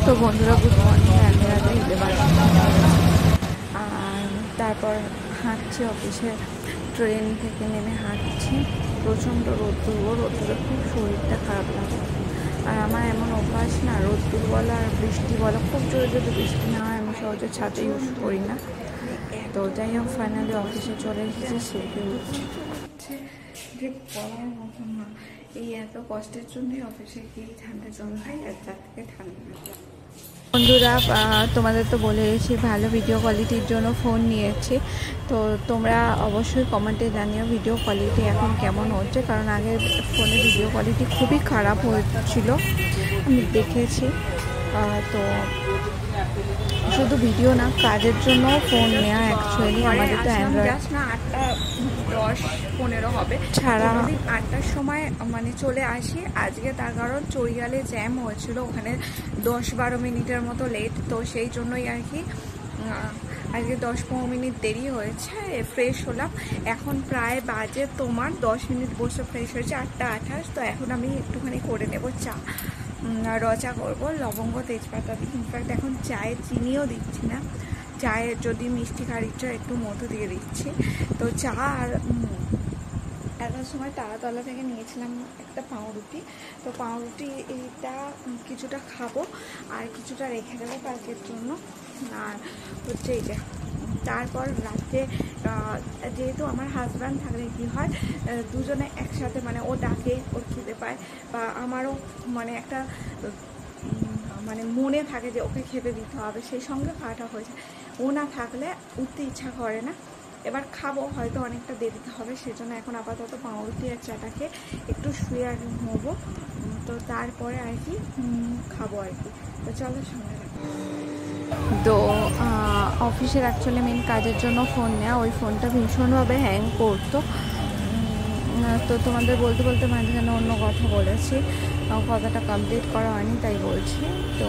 তো বন্ধুরা good morning, রাতে রাতে দিতে পারছি। আর তারপর হাঁটছি, অফিসে ট্রেন থেকে নেমে হাঁটছি। প্রচণ্ড রোদ্দুরে খুব শরীরটা খারাপ লাগে। আর আমার এমন অভ্যাস না, রোদ্দুর বলা আর বৃষ্টি বলা, খুব জোরে যদি বৃষ্টি না হয় আমি সহজে ছাদে ইউজ করি না। তো যাই হোক, ফাইনালি অফিসে চলে এসেছি, সেকে উঠছি। যে বলার মতন না, এই এত কষ্টের জন্যই অফিসে গিয়ে ঠান্ডা জল খাই, আর তার থেকে ঠান্ডা লাগে। বন্ধুরা, তোমাদের তো বলে এসেছি ভালো ভিডিও কোয়ালিটির জন্য ফোন নিয়েছি। তো তোমরা অবশ্যই কমেন্টে জানিও ভিডিও কোয়ালিটি এখন কেমন হচ্ছে, কারণ আগে ফোনে ভিডিও কোয়ালিটি খুবই খারাপ হচ্ছিল, আমি দেখেছি। তো শুধু ভিডিও না, কাজের জন্য ফোন নেওয়া অ্যাকচুয়ালি আমাদের তো অ্যান্ড্রয়েড না। 8:10-15 হবে ছাড়া 8টার সময় মানে চলে আসি। আজকে তার কারণ চৈগালে জ্যাম হয়েছিল, ওখানে 10-12 মিনিটের মতো লেট, তো সেই জন্যই আর কি আজকে 10-15 মিনিট দেরি হয়েছে। ফ্রেশ হলাম, এখন প্রায় বাজে তোমার 10 মিনিট বসে ফ্রেশ হয়েছে, 8:28। তো এখন আমি একটুখানি করে নেব চা, রচা করবো লবঙ্গ তেজপাতা দিয়ে। ইনফ্যাক্ট এখন চায়ে চিনিও দিচ্ছি না, চায়ের যদি মিষ্টি খারিটা একটু মধু দিয়ে দিচ্ছি। তো চা আর এটার সময় তারাতলা থেকে নিয়েছিলাম একটা পাউরুটি। তো পাউরুটি এইটা কিছুটা খাবো আর কিছুটা রেখে দেবো কালকের জন্য। আর হচ্ছে এই যে তারপর রাতে যেহেতু আমার হাজব্যান্ড থাকলে কী হয়, দুজনে একসাথে মানে ও ডাকে, ওর খিদে পায়, বা আমারও মানে একটা মানে মনে থাকে যে ওকে খেতে দিতে হবে, সেই সঙ্গে খাওয়াটা হয়েছে। ও না থাকলে উঠতে ইচ্ছা করে না। এবার খাবো, হয়তো অনেকটা দেরিতে হবে, সেজন্য এখন আপাতত পাউরুটি আর চাটাকে একটু শুয়ে আর ঘুমোবো। তো তারপরে আর কি খাবো আর কি। তো চলো সঙ্গে রাখো। তো অফিসের অ্যাকচুয়ালি মেন কাজের জন্য ফোন নেওয়া, ওই ফোনটা ভীষণভাবে হ্যাং করতো। তো তোমাদের বলতে বলতে মাঝখানে অন্য কথা বলেছি, কথাটা কমপ্লিট করা হয়নি তাই বলছি। তো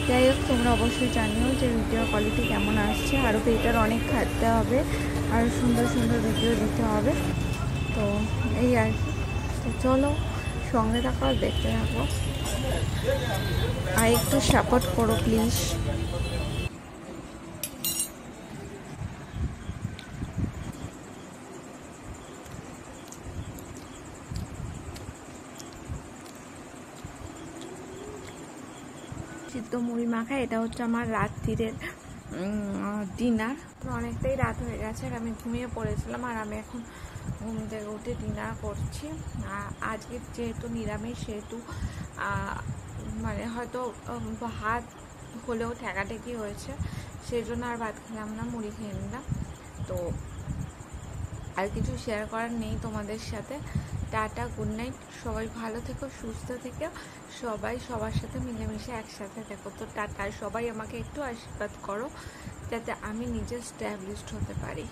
যাই হোক, তোমরা অবশ্যই জানিও যে ভিডিও কোয়ালিটি কেমন আসছে। আরও বেটার অনেক খাটতে হবে, আরও সুন্দর সুন্দর ভিডিও দিতে হবে। তো এই আর কি। তো চলো সঙ্গে থাকো আর দেখতে থাকো, আর একটু সাপোর্ট করো প্লিজ। সিদ্ধ মুড়ি মাখা, এটা হচ্ছে আমার রাত্রিরের ডিনার। অনেকটাই রাত হয়ে গেছে আর আমি ঘুমিয়ে পড়েছিলাম, আর আমি এখন ঘুম থেকে উঠে ডিনার করছি। আজকে যেহেতু নিরামিষ, সেহেতু মানে হয়তো ভাত হলেও ঠেকাঠেকি হয়েছে, সেই জন্য আর ভাত খেলাম না, মুড়ি খেয়ে নিলাম। তো আর কিছু শেয়ার করার নেই তোমাদের সাথে। টাটা, গুড নাইট, সবাই ভালো থেকো, সুস্থ থেকো, সবাই সবার সাথে মিলেমিশে একসাথে থেকো। তো টাটা, সবাই আমাকে একটু আশীর্বাদ করো যাতে আমি নিজে স্ট্যাবলিশড হতে পারি।